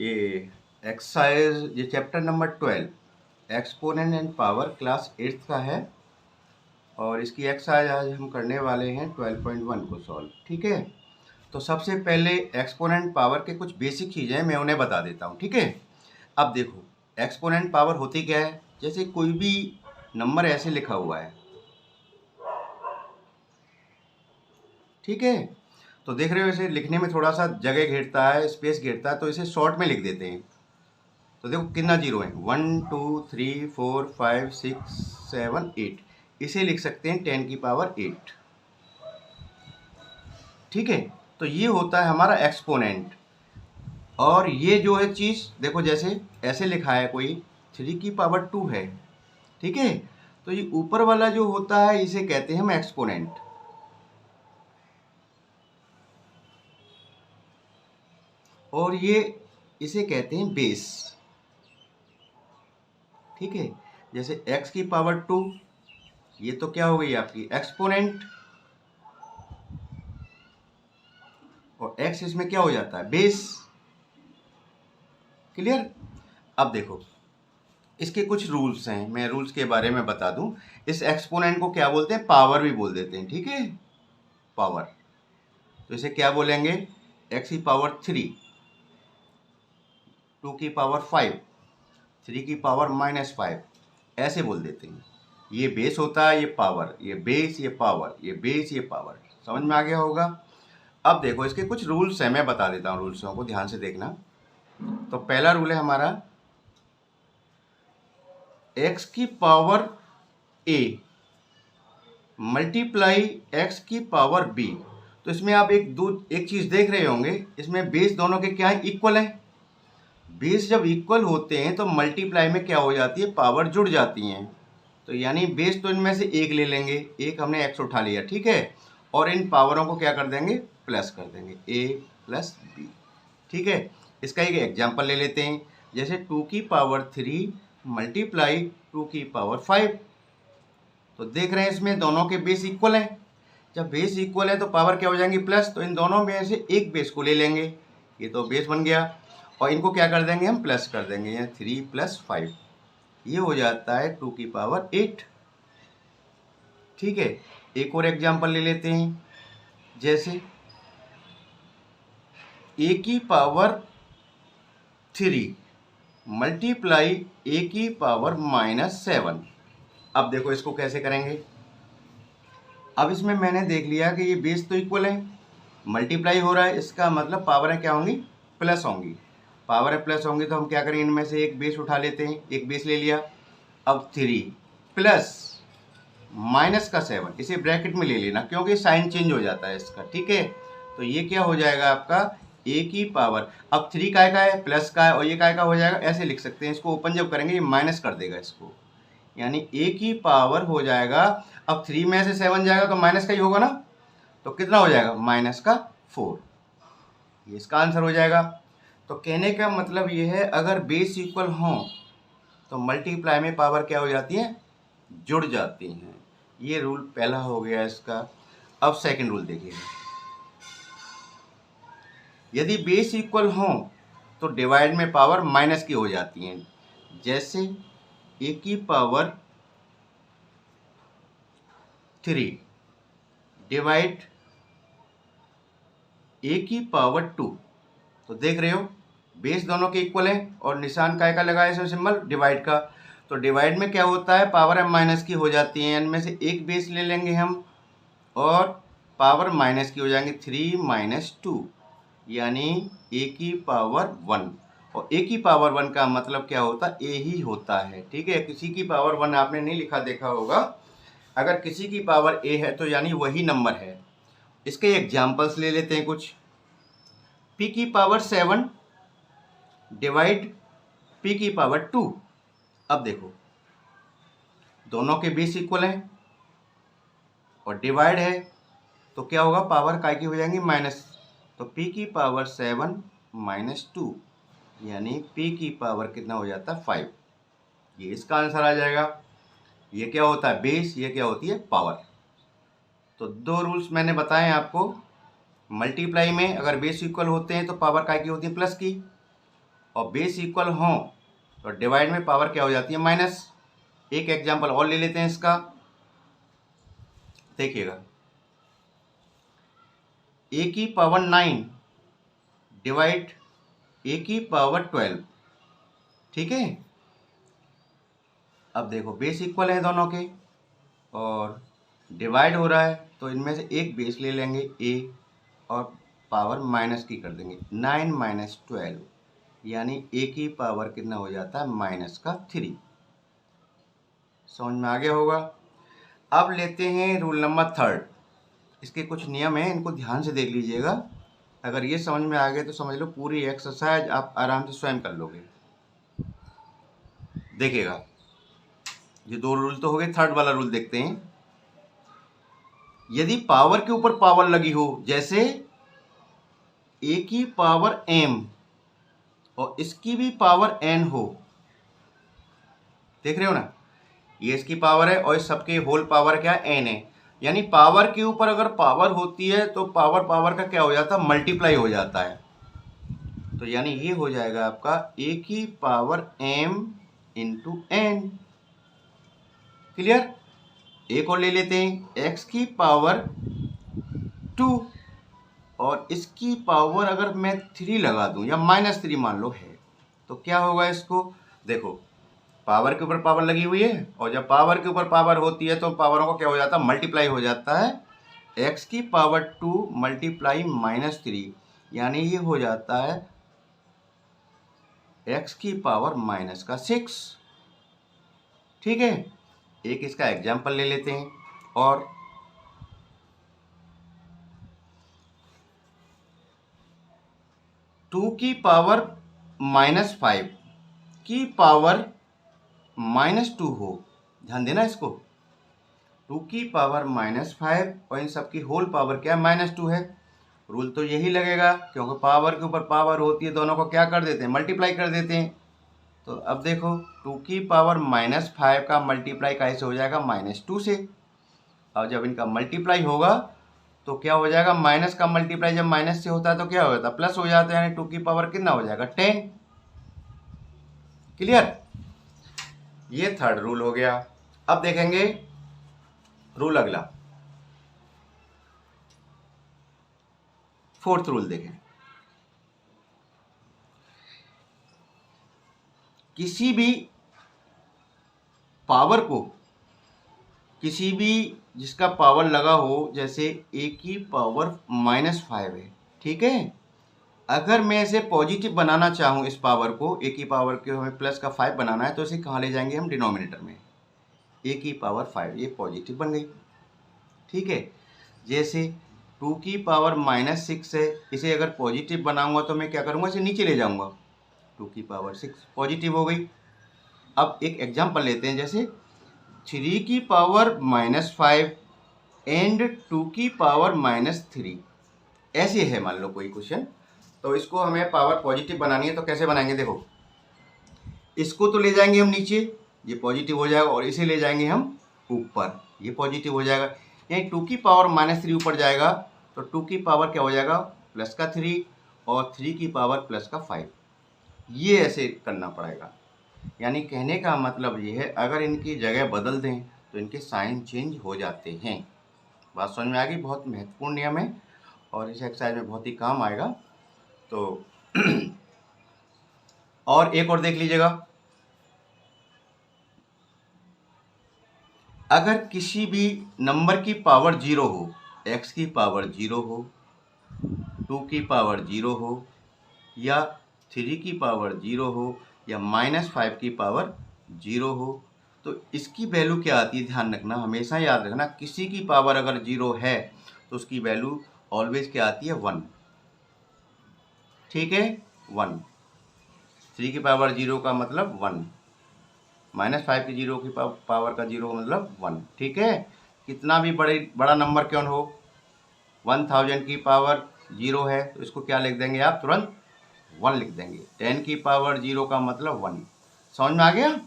ये एक्सरसाइज ये chapter number 12 exponent and power class 8th का है और इसकी एक्सरसाइज आज हम करने वाले हैं 12.1 को सॉल्व। ठीक है, तो सबसे पहले एक्सपोनेंट पावर के कुछ बेसिक चीज़ें मैं उन्हें बता देता हूँ। ठीक है, अब देखो एक्सपोनेंट पावर होती क्या है। जैसे कोई भी नंबर ऐसे लिखा हुआ है, ठीक है, तो देख रहे हो इसे लिखने में थोड़ा सा जगह घेरता है, स्पेस घेरता है, तो इसे शॉर्ट में लिख देते हैं। तो देखो कितना जीरो है, 1 2 3 4 5 6 7 8, इसे लिख सकते हैं 10 की पावर 8। ठीक है, तो ये होता है हमारा एक्सपोनेंट। और ये जो है चीज़ देखो जैसे ऐसे लिखा है कोई 3 की पावर 2 है। ठीक है, तो ये ऊपर वाला जो होता है इसे कहते हैं हम एक्सपोनेंट। और ये इसे कहते हैं बेस। ठीक है, जैसे x की पावर 2, ये तो क्या हो गई आपकी एक्सपोनेंट, और x इसमें क्या हो जाता है बेस। क्लियर। अब देखो इसके कुछ रूल्स हैं, मैं रूल्स के बारे में बता दूं। इस एक्सपोनेंट को क्या बोलते हैं, पावर भी बोल देते हैं। ठीक है, पावर, तो इसे क्या बोलेंगे, x की पावर 3, 2 की पावर 5, 3 की पावर -5, ऐसे बोल देते हैं। ये बेस होता है, ये पावर, ये बेस, ये पावर, ये बेस, ये पावर। समझ में आ गया होगा। अब देखो इसके कुछ रूल्स हैं, मैं बता देता हूँ, रूल्सों को ध्यान से देखना। तो पहला रूल है हमारा x की पावर a मल्टीप्लाई x की पावर b। तो इसमें आप एक चीज़ देख रहे होंगे, इसमें बेस दोनों के क्या है, इक्वल है। बेस जब इक्वल होते हैं तो मल्टीप्लाई में क्या हो जाती है, पावर जुड़ जाती हैं। तो यानी बेस तो इनमें से एक ले लेंगे, एक हमने x उठा लिया। ठीक है, और इन पावरों को क्या कर देंगे, प्लस कर देंगे, a प्लस b। ठीक है, इसका एक एग्जाम्पल ले लेते हैं। जैसे 2 की पावर 3 मल्टीप्लाई 2 की पावर 5। तो देख रहे हैं इसमें दोनों के बेस इक्वल हैं। जब बेस इक्वल है तो पावर क्या हो जाएंगी, प्लस। तो इन दोनों में से एक बेस को ले लेंगे, ये तो बेस बन गया, और इनको क्या कर देंगे, हम प्लस कर देंगे, यानी 3 + 5, ये हो जाता है 2 की पावर 8। ठीक है, एक और एग्जाम्पल ले लेते हैं। जैसे a की पावर 3 मल्टीप्लाई a की पावर -7। अब देखो इसको कैसे करेंगे। अब इसमें मैंने देख लिया कि ये बेस तो इक्वल है, मल्टीप्लाई हो रहा है, इसका मतलब पावर है क्या होंगी, प्लस होंगी। पावर है प्लस होंगी तो हम क्या करेंगे, इनमें से एक बेस उठा लेते हैं, एक बेस ले लिया। अब 3 प्लस माइनस का 7, इसे ब्रैकेट में ले लेना क्योंकि साइन चेंज हो जाता है इसका। ठीक है, तो ये क्या हो जाएगा आपका a की पावर, अब 3 काय का है, प्लस का है, और ये काय का हो जाएगा, ऐसे लिख सकते हैं इसको। ओपन जब करेंगे ये माइनस कर देगा इसको, यानी a की पावर हो जाएगा, अब 3 में से 7 जाएगा तो माइनस का ही होगा ना, तो कितना हो जाएगा, -4। ये इसका आंसर हो जाएगा। तो कहने का मतलब ये है, अगर बेस इक्वल हों तो मल्टीप्लाई में पावर क्या हो जाती है, जुड़ जाती हैं। ये रूल पहला हो गया इसका। अब सेकंड रूल देखिए, यदि बेस इक्वल हों तो डिवाइड में पावर माइनस की हो जाती हैं। जैसे a की पावर 3 डिवाइड a की पावर 2। तो देख रहे हो बेस दोनों के इक्वल है और निशान काय का लगा है इसमें, सिंबल डिवाइड का। तो डिवाइड में क्या होता है, पावर है माइनस की हो जाती है, इनमें से एक बेस ले लेंगे हम और पावर माइनस की हो जाएंगे, 3 - 2, यानी a की पावर 1। और a की पावर 1 का मतलब क्या होता है, a ही होता है। ठीक है, किसी की पावर 1 आपने नहीं लिखा देखा होगा, अगर किसी की पावर a है तो यानी वही नंबर है। इसके एग्जाम्पल्स ले लेते हैं कुछ। p की पावर 7 डिवाइड p की पावर 2। अब देखो दोनों के बेस इक्वल हैं और डिवाइड है तो क्या होगा, पावर काय की हो जाएंगी, माइनस। तो p की पावर 7 - 2, यानी p की पावर कितना हो जाता है, 5। ये इसका आंसर आ जाएगा। ये क्या होता है, बेस, ये क्या होती है, पावर। तो दो रूल्स मैंने बताए आपको। मल्टीप्लाई में अगर बेस इक्वल होते हैं तो पावर काय की होती है, प्लस की। और बेस इक्वल हों तो डिवाइड में पावर क्या हो जाती है, माइनस। एक एग्जांपल और ले लेते हैं इसका, देखिएगा। a की पावर 9 डिवाइड a की पावर 12, ठीक है। अब देखो बेस इक्वल है दोनों के और डिवाइड हो रहा है, तो इनमें से एक बेस ले लेंगे a और पावर माइनस की कर देंगे। 9 माइनस 12 यानी a की पावर कितना हो जाता है, माइनस का 3। समझ में आ गया होगा। अब लेते हैं रूल नंबर 3। इसके कुछ नियम हैं, इनको ध्यान से देख लीजिएगा। अगर ये समझ में आ गए तो समझ लो पूरी एक्सरसाइज आप आराम से स्वयं कर लोगे। देखिएगा, ये 2 रूल तो हो गए, थर्ड वाला रूल देखते हैं। यदि पावर के ऊपर पावर लगी हो, जैसे a की पावर m और इसकी भी पावर n हो, देख रहे हो ना, ये इसकी पावर है और इस सबके होल पावर क्या है, n है। यानी पावर के ऊपर अगर पावर होती है तो पावर पावर का क्या हो जाता है, मल्टीप्लाई हो जाता है। तो यानी ये हो जाएगा आपका a की power m into n। Clear. एक और ले लेते हैं, x की पावर 2 और इसकी पावर अगर मैं 3 लगा दूं या -3 मान लो है, तो क्या होगा इसको, देखो पावर के ऊपर पावर लगी हुई है और जब पावर के ऊपर पावर होती है तो पावरों को क्या हो जाता है, मल्टीप्लाई हो जाता है। x की पावर 2 मल्टीप्लाई -3 यानी ये हो जाता है x की पावर माइनस का 6। ठीक है। एक इसका एग्जाम्पल ले लेते हैं और 2 की पावर -5 की पावर -2 हो, ध्यान देना इसको। 2 की पावर -5 और इन सब की होल पावर क्या है, -2 है। रूल तो यही लगेगा क्योंकि पावर के ऊपर पावर होती है, दोनों को क्या कर देते हैं, मल्टीप्लाई कर देते हैं। तो अब देखो 2 की पावर -5 का मल्टीप्लाई कैसे हो जाएगा, -2 से। और जब इनका मल्टीप्लाई होगा तो क्या हो जाएगा, माइनस का मल्टीप्लाई जब माइनस से होता है तो क्या हो जाता है, प्लस हो जाता है। यानी 2 की पावर कितना हो जाएगा, 10। क्लियर। ये थर्ड रूल हो गया। अब देखेंगे रूल अगला, फोर्थ रूल देखें। किसी भी पावर को, किसी भी जिसका पावर लगा हो, जैसे a की पावर -5 है, ठीक है। अगर मैं इसे पॉजिटिव बनाना चाहूँ, इस पावर को a की पावर के हमें प्लस का 5 बनाना है, तो इसे कहाँ ले जाएंगे हम, डिनोमिनेटर में। a की पावर 5 ये पॉजिटिव बन गई, ठीक है। जैसे 2 की पावर -6 है, इसे अगर पॉजिटिव बनाऊंगा तो मैं क्या करूँगा, इसे नीचे ले जाऊँगा। 2 की पावर 6 पॉजिटिव हो गई। अब एक एग्जाम्पल लेते हैं, जैसे 3 की पावर -5 एंड 2 की पावर -3, ऐसे है मान लो कोई क्वेश्चन। तो इसको हमें पावर पॉजिटिव बनानी है, तो कैसे बनाएंगे, देखो इसको तो ले जाएंगे हम नीचे, ये पॉजिटिव हो जाएगा, और इसे ले जाएंगे हम ऊपर, ये पॉजिटिव हो जाएगा। यानी 2 की पावर -3 ऊपर जाएगा तो 2 की पावर क्या हो जाएगा, प्लस का 3 और 3 की पावर प्लस का 5। ये ऐसे करना पड़ेगा। यानी कहने का मतलब ये है, अगर इनकी जगह बदल दें तो इनके साइन चेंज हो जाते हैं। बात समझ में आ गई। बहुत महत्वपूर्ण नियम है और इस एक्सरसाइज में बहुत ही काम आएगा। तो और एक और देख लीजिएगा, अगर किसी भी नंबर की पावर 0 हो, x की पावर 0 हो, 2 की पावर 0 हो, या 3 की पावर 0 हो, या -5 की पावर 0 हो, तो इसकी वैल्यू क्या आती है, ध्यान रखना, हमेशा याद रखना। किसी की पावर अगर 0 है तो उसकी वैल्यू ऑलवेज क्या आती है, 1। ठीक है, 1। 3 की पावर 0 का मतलब 1, -5 की 0 की पावर का 0 मतलब 1। ठीक है। कितना भी बड़ा नंबर क्यों हो, 1000 की पावर 0 है तो इसको क्या लिख देंगे आप, तुरंत 1 लिख देंगे। 10 की पावर 0 का मतलब 1। समझ में आ गया।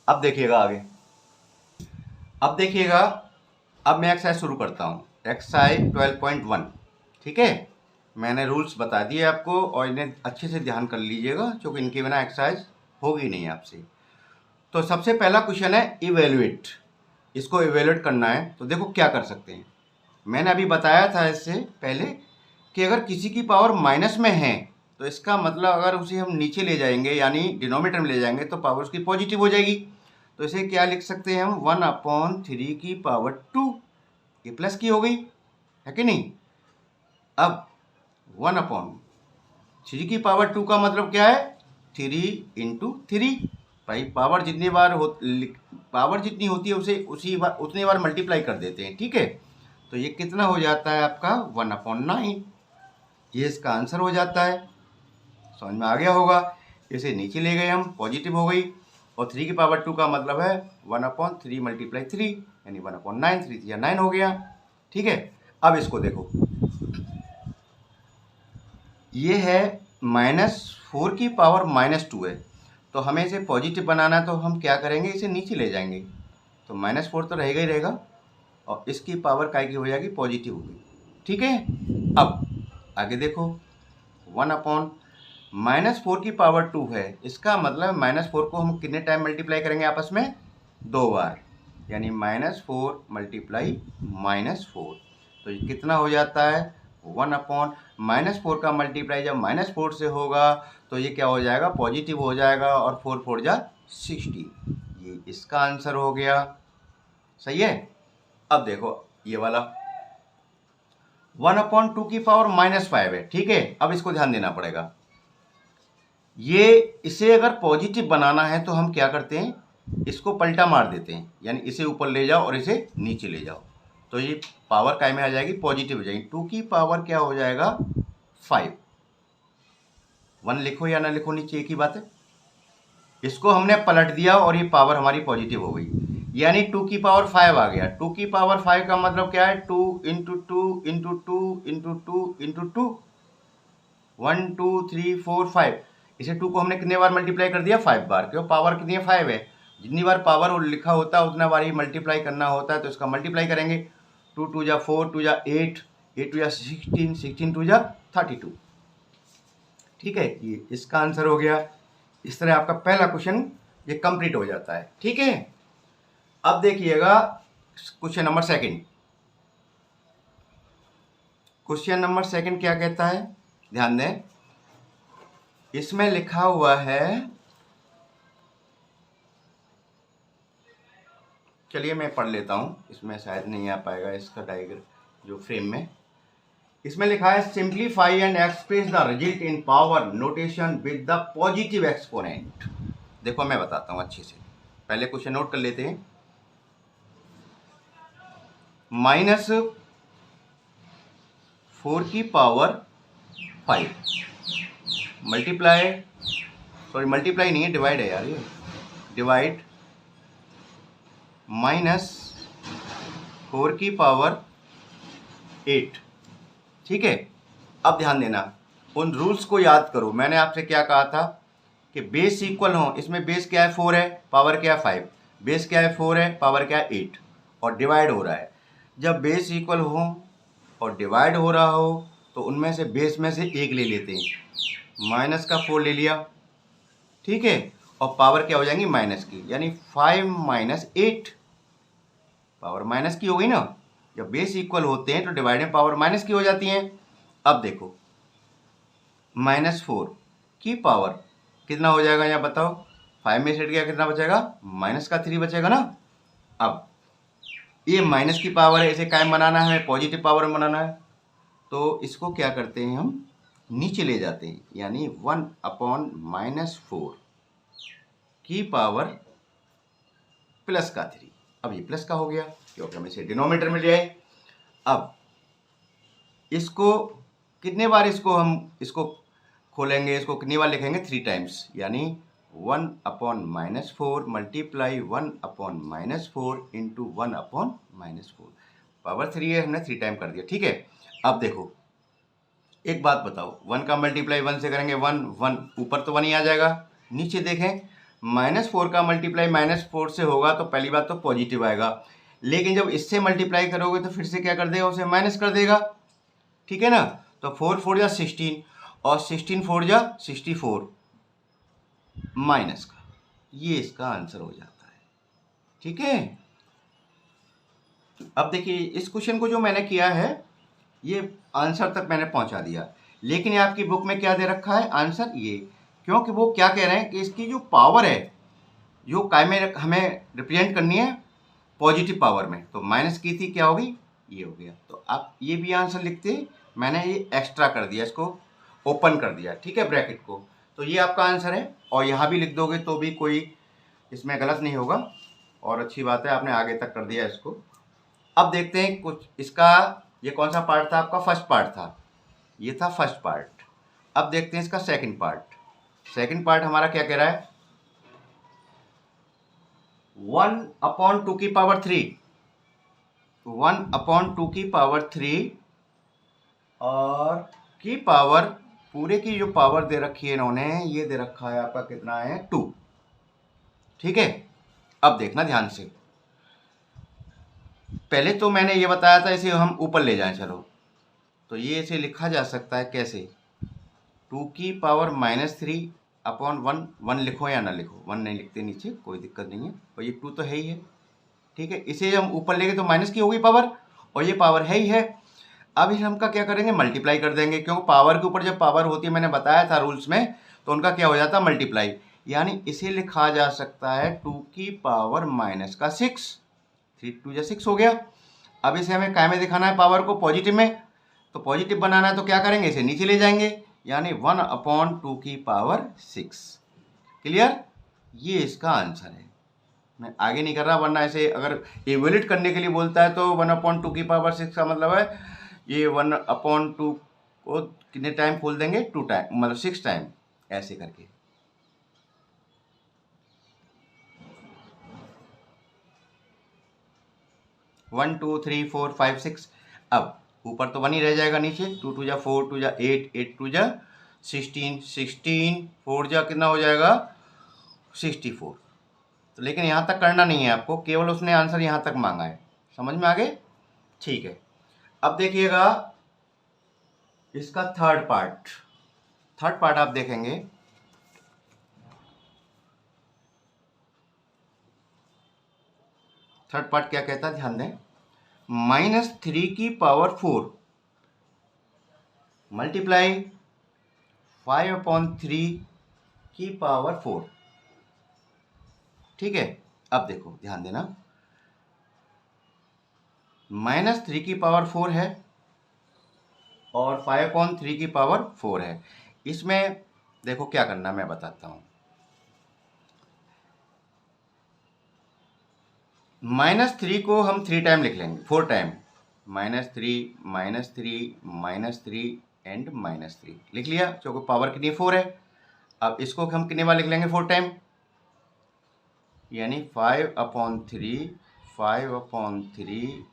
अब देखिएगा आगे, अब देखिएगा, अब मैं एक्सरसाइज शुरू करता हूँ, एक्सरसाइज 12.1। ठीक है। मैंने रूल्स बता दिए आपको और इन्हें अच्छे से ध्यान कर लीजिएगा, क्योंकि इनके बिना एक्सरसाइज होगी नहीं आपसे। तो सबसे पहला क्वेश्चन है इवेल्युएट। इसको इवेल्युएट करना है तो देखो क्या कर सकते हैं। मैंने अभी बताया था इससे पहले कि अगर किसी की पावर माइनस में है तो इसका मतलब अगर उसे हम नीचे ले जाएंगे यानी डिनोमिनेटर में ले जाएंगे तो पावर उसकी पॉजिटिव हो जाएगी। तो इसे क्या लिख सकते हैं हम, 1/3 की पावर 2, ये प्लस की हो गई है कि नहीं। अब 1/3 की पावर 2 का मतलब क्या है, 3 × 3। भाई पावर जितनी होती है उसे उतनी बार मल्टीप्लाई कर देते हैं, ठीक है। तो ये कितना हो जाता है आपका 1/9, ये इसका आंसर हो जाता है। समझ में आ गया होगा। इसे नीचे ले गए हम, पॉजिटिव हो गई, और 3 की पावर 2 का मतलब है 1/3 × 3 यानी 1/9, 3 या 9 हो गया, ठीक है। अब इसको देखो, ये है -4 की पावर -2 है, तो हमें इसे पॉजिटिव बनाना है तो हम क्या करेंगे, इसे नीचे ले जाएंगे। तो -4 तो रहेगा ही रहेगा और इसकी पावर काय की हो जाएगी, पॉजिटिव होगी, ठीक है। अब आगे देखो, 1/-4 की पावर 2 है, इसका मतलब -4 को हम कितने टाइम मल्टीप्लाई करेंगे आपस में, 2 बार, यानी -4 × -4। तो ये कितना हो जाता है, 1/-4 का मल्टीप्लाई जब -4 से होगा तो ये क्या हो जाएगा, पॉजिटिव हो जाएगा, और 4 4 जा 60, ये इसका आंसर हो गया। सही है। अब देखो ये वाला 1/2 की पावर -5 है, ठीक है। अब इसको ध्यान देना पड़ेगा, ये इसे अगर पॉजिटिव बनाना है तो हम क्या करते हैं, इसको पलटा मार देते हैं, यानी इसे ऊपर ले जाओ और इसे नीचे ले जाओ, तो ये पावर काय में आ जाएगी, पॉजिटिव हो जाएगी। 2 की पावर क्या हो जाएगा, 5। 1 लिखो या ना लिखो नीचे एक ही बात है। इसको हमने पलट दिया और ये पावर हमारी पॉजिटिव हो गई, यानी 2 की पावर 5 आ गया। 2 की पावर 5 का मतलब क्या है, 2 × 2 × 2 × 2 × 2, 1 2 3 4 5। इसे 2 को हमने कितने बार मल्टीप्लाई कर दिया, 5 बार, क्यों, पावर कितनी है, 5 है। जितनी बार पावर लिखा होता है उतना बार ही मल्टीप्लाई करना होता है, तो इसका मल्टीप्लाई करेंगे। 2 2 जा 4, 2 जा 8, 8 2 जा 16, 16 2 जा 32, ठीक है। ये इसका आंसर हो गया। इस तरह आपका पहला क्वेश्चन ये कंप्लीट हो जाता है, ठीक है। अब देखिएगा question number second. Question number second क्या कहता है, ध्यान दें। इसमें लिखा हुआ है, चलिए मैं पढ़ लेता हूं, इसमें शायद नहीं आ पाएगा इसका डायग्राम जो फ्रेम में। इसमें लिखा है, simplify and express the result in power notation with the positive exponent. देखो मैं बताता हूं अच्छे से, पहले क्वेश्चन नोट कर लेते हैं। -4 की पावर 5 मल्टीप्लाई नहीं है, डिवाइड है यार, ये डिवाइड -4 की पावर 8, ठीक है। अब ध्यान देना, उन रूल्स को याद करो। मैंने आपसे क्या कहा था कि बेस इक्वल हो, इसमें बेस क्या है, 4 है, पावर क्या है 5, बेस क्या है 4 है, पावर क्या है 8, और डिवाइड हो रहा है। जब बेस इक्वल हो और डिवाइड हो रहा हो तो उनमें से बेस में से एक ले लेते हैं, -4 ले लिया, ठीक है, और पावर क्या हो जाएंगी, माइनस की, यानी 5 - 8, पावर माइनस की हो गई ना। जब बेस इक्वल होते हैं तो डिवाइड में पावर माइनस की हो जाती है। अब देखो, -4 की पावर कितना हो जाएगा, यहाँ बताओ, 5 में से हट गया, कितना बचेगा, -3 बचेगा ना। अब ये माइनस की पावर है, इसे कायम बनाना है, पॉजिटिव पावर में बनाना है, तो इसको क्या करते हैं, हम नीचे ले जाते हैं, यानी 1/-4 की पावर +3। अब ये प्लस का हो गया क्योंकि हम इसे डिनोमिनेटर में ले आए। अब इसको कितने बार इसको खोलेंगे, इसको कितनी बार लिखेंगे, 3 टाइम्स, यानी 1/-4 मल्टीप्लाई 1/-4 इंटू 1/-4, पावर 3 है, हमने 3 टाइम कर दिया, ठीक है। अब देखो एक बात बताओ, 1 का मल्टीप्लाई 1 से करेंगे, 1 1 ऊपर तो 1 ही आ जाएगा, नीचे देखें -4 का मल्टीप्लाई -4 से होगा तो पहली बात तो पॉजिटिव आएगा, लेकिन जब इससे मल्टीप्लाई करोगे तो फिर से क्या कर देगा, उसे माइनस कर देगा, ठीक है ना। तो 4 4 जा 16 और 16 4 जा 64 माइनस का, ये इसका आंसर हो जाता है। ठीक है, अब देखिए इस क्वेश्चन को जो मैंने किया है ये आंसर तक मैंने पहुंचा दिया, लेकिन ये आपकी बुक में क्या दे रखा है आंसर ये, क्योंकि वो क्या कह रहे हैं कि इसकी जो पावर है जो काय में हमें रिप्रेजेंट करनी है पॉजिटिव पावर में, तो माइनस की थी क्या होगी, ये हो गया। तो आप ये भी आंसर लिखते, मैंने ये एक्स्ट्रा कर दिया, इसको ओपन कर दिया, ठीक है, ब्रैकेट को। तो ये आपका आंसर है, और यहाँ भी लिख दोगे तो भी कोई इसमें गलत नहीं होगा, और अच्छी बात है आपने आगे तक कर दिया इसको। अब देखते हैं कुछ इसका, ये कौन सा पार्ट था आपका, फर्स्ट पार्ट था, ये था फर्स्ट पार्ट। अब देखते हैं इसका सेकंड पार्ट। सेकंड पार्ट हमारा क्या कह रहा है, 1/2 की पावर 3, 1/2 की पावर 3 और की पावर, पूरे की जो पावर दे रखी है इन्होंने, ये दे रखा है आपका कितना है 2। ठीक है, अब देखना ध्यान से, पहले तो मैंने ये बताया था इसे हम ऊपर ले जाएं, चलो तो ये इसे लिखा जा सकता है कैसे, 2 की पावर -3/1, 1 लिखो या ना लिखो, 1 नहीं लिखते नीचे, कोई दिक्कत नहीं है, और ये 2 तो है ही है। ठीक है, इसे हम ऊपर लेंगे तो माइनस की होगी पावर, और ये पावर है ही है। अब इसे हम का क्या करेंगे, मल्टीप्लाई कर देंगे, क्योंकि पावर के ऊपर जब पावर होती है, मैंने बताया था रूल्स में, तो उनका क्या हो जाता है मल्टीप्लाई, यानी इसे लिखा जा सकता है 2 की पावर -6, 3 2 6 हो गया। अब इसे हमें काय में दिखाना है पावर को, पॉजिटिव में, तो पॉजिटिव बनाना है तो क्या करेंगे, इसे नीचे ले जाएंगे, यानी 1/2 की पावर 6। क्लियर, ये इसका आंसर है। मैं आगे नहीं कर रहा, वरना ऐसे अगर इवेल्यूएट करने के लिए बोलता है तो 1/2 की पावर 6 का मतलब है ये 1/2 को कितने टाइम खोल देंगे, 2 टाइम, मतलब 6 टाइम, ऐसे करके। वन 2 3 4 5 6, अब ऊपर तो 1 ही रह जाएगा, नीचे 2 2 जा 4, 2 जा 8, 8 2 जा 16, 16 4 जा कितना हो जाएगा 64। तो लेकिन यहाँ तक करना नहीं है आपको, केवल उसने आंसर यहाँ तक मांगा है, समझ में आ गए। ठीक है, अब देखिएगा इसका थर्ड पार्ट आप देखेंगे, थर्ड पार्ट क्या कहता है ध्यान दें, -3 की पावर 4 मल्टीप्लाई 5/3 की पावर 4। ठीक है, अब देखो ध्यान देना, -3 की पावर 4 है और 5/3 की पावर 4 है। इसमें देखो क्या करना मैं बताता हूँ, -3 को हम 3 टाइम लिख लेंगे, 4 टाइम, -3 -3 एंड -3 लिख लिया, क्योंकि पावर कितनी 4 है। अब इसको हम कितने बार लिख लेंगे, 4 टाइम, यानी 5/3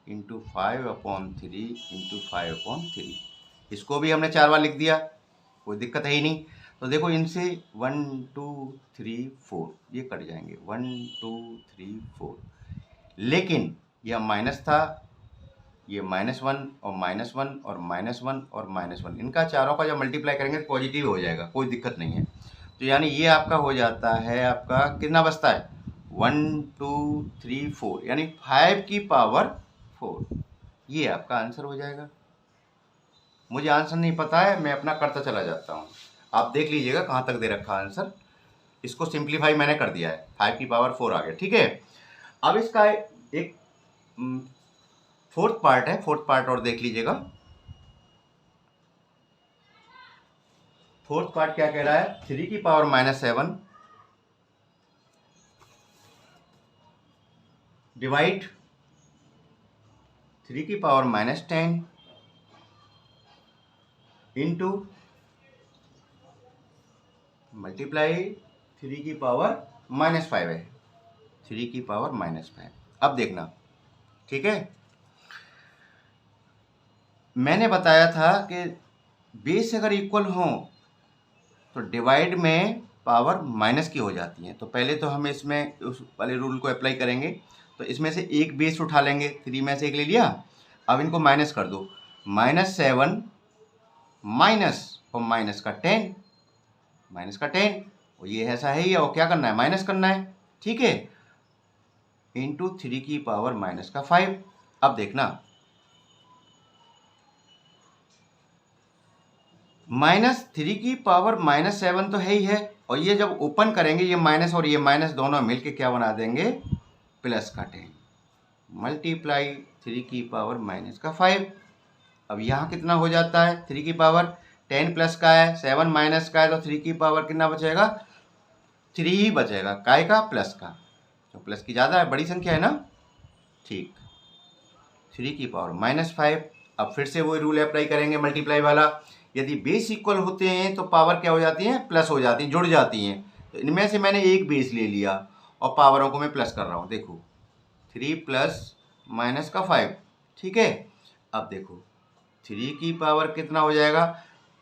इंटू 5/3 इसको भी हमने 4 बार लिख दिया, कोई दिक्कत है ही नहीं। तो देखो इनसे 1 2 3 4 ये कट जाएंगे, 1 2 3 4, लेकिन यह माइनस था, ये -1 और -1 और -1 और -1, इनका चारों का जब मल्टीप्लाई करेंगे तो पॉजिटिव हो जाएगा, कोई दिक्कत नहीं है। तो यानी ये आपका हो जाता है, आपका कितना बचता है 1 2 3 4, यानी 5 की पावर 4, ये आपका आंसर हो जाएगा। मुझे आंसर नहीं पता है, मैं अपना करता चला जाता हूँ, आप देख लीजिएगा कहाँ तक दे रखा आंसर। इसको सिंप्लीफाई मैंने कर दिया है, 5 की पावर 4 आ गया। ठीक है, अब इसका एक फोर्थ पार्ट है, फोर्थ पार्ट और देख लीजिएगा। फोर्थ पार्ट क्या कह रहा है, 3 की पावर -7 डिवाइड 3 की पावर -10 इंटू मल्टीप्लाई 3 की पावर -5 है, 3 की पावर -5। अब देखना, ठीक है, मैंने बताया था कि बेस अगर इक्वल हो तो डिवाइड में पावर माइनस की हो जाती है। तो पहले तो हम इसमें उस वाले रूल को अप्लाई करेंगे, तो इसमें से एक बेस उठा लेंगे, 3 में से एक ले लिया, अब इनको माइनस कर दो, -7 माइनस और माइनस का 10, माइनस का 10, और ये ऐसा है ही, और क्या करना है, माइनस करना है, ठीक है, इंटू 3 की पावर माइनस का 5। अब देखना, -3 की पावर -7 तो है ही है, और ये जब ओपन करेंगे ये माइनस और ये माइनस दोनों मिलके क्या बना देंगे, प्लस का 10 मल्टीप्लाई 3 की पावर माइनस का 5। अब यहाँ कितना हो जाता है, 3 की पावर 10 प्लस का है, 7 माइनस का है, तो 3 की पावर कितना बचेगा, 3 ही बचेगा, काय का, प्लस का, तो प्लस की ज़्यादा है, बड़ी संख्या है ना, ठीक, 3 की पावर -5। अब फिर से वही रूल अप्लाई करेंगे मल्टीप्लाई वाला, यदि बेस इक्वल होते हैं तो पावर क्या हो जाती है, प्लस हो जाती है, जुड़ जाती हैं। तो इनमें से मैंने एक बेस ले लिया और पावरों को मैं प्लस कर रहा हूँ, देखो 3 प्लस माइनस का 5, ठीक है। अब देखो 3 की पावर कितना हो जाएगा,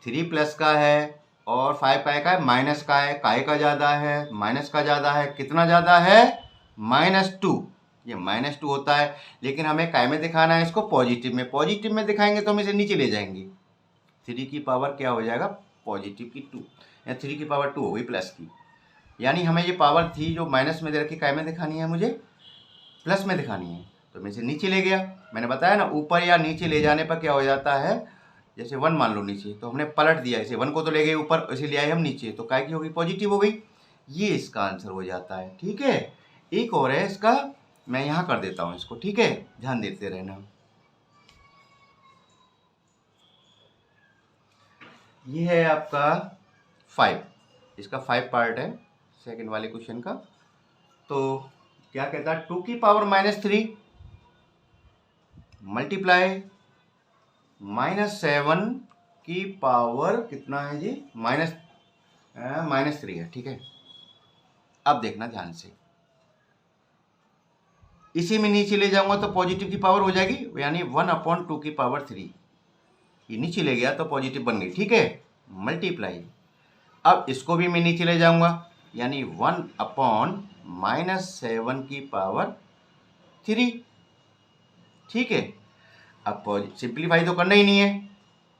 3 प्लस का है और 5 काय का है, माइनस का है, काय का ज़्यादा है, माइनस का ज़्यादा है, कितना ज़्यादा है, -2, ये -2 होता है, लेकिन हमें काय में दिखाना है इसको, पॉजिटिव में, पॉजिटिव में दिखाएंगे तो हम इसे नीचे ले जाएंगे, 3 की पावर क्या हो जाएगा, पॉजिटिव की 2, या 3 की पावर 2 हो गई प्लस की, यानी हमें ये पावर थी जो माइनस में दे रखी, काय में दिखानी है, मुझे प्लस में दिखानी है, तो मैं इसे नीचे ले गया। मैंने बताया ना, ऊपर या नीचे ले जाने पर क्या हो जाता है, जैसे 1 मान लो नीचे, तो हमने पलट दिया, इसे 1 को तो ले गए ऊपर, इसे ले आए हम नीचे, तो काय की हो गई, पॉजिटिव हो गई, ये इसका आंसर हो जाता है, ठीक है। एक और है इसका, मैं यहाँ कर देता हूँ इसको, ठीक है, ध्यान देते रहना। ये है आपका 5, इसका 5 पार्ट है सेकंड वाले क्वेश्चन का। तो क्या कहता है, 2 की पावर -3 मल्टीप्लाई -7 की पावर कितना है जी, -3 है, ठीक है। अब देखना ध्यान से, इसी में नीचे ले जाऊंगा तो पॉजिटिव की पावर हो जाएगी, यानी 1/2 की पावर 3, ये नीचे ले गया तो पॉजिटिव बन गई, ठीक है, मल्टीप्लाई, अब इसको भी मैं नीचे ले जाऊंगा, यानी 1/-7 की पावर 3, ठीक है। अब सिंप्लीफाई तो करना ही नहीं है,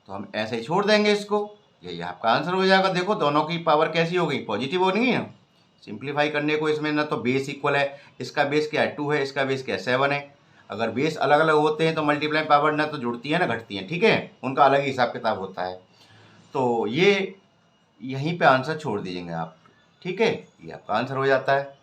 तो हम ऐसे ही छोड़ देंगे इसको, यही आपका आंसर हो जाएगा। देखो दोनों की पावर कैसी हो गई, पॉजिटिव हो गई है। सिंप्लीफाई करने को इसमें ना तो बेस इक्वल है, इसका बेस क्या है 2 है, इसका बेस क्या है 7 है। अगर बेस अलग अलग होते हैं तो मल्टीप्लाई पावर ना तो जुड़ती है ना घटती है, ठीक है, उनका अलग ही हिसाब किताब होता है। तो ये यहीं पे आंसर छोड़ दीजिएगा आप, ठीक है, ये आपका आंसर हो जाता है।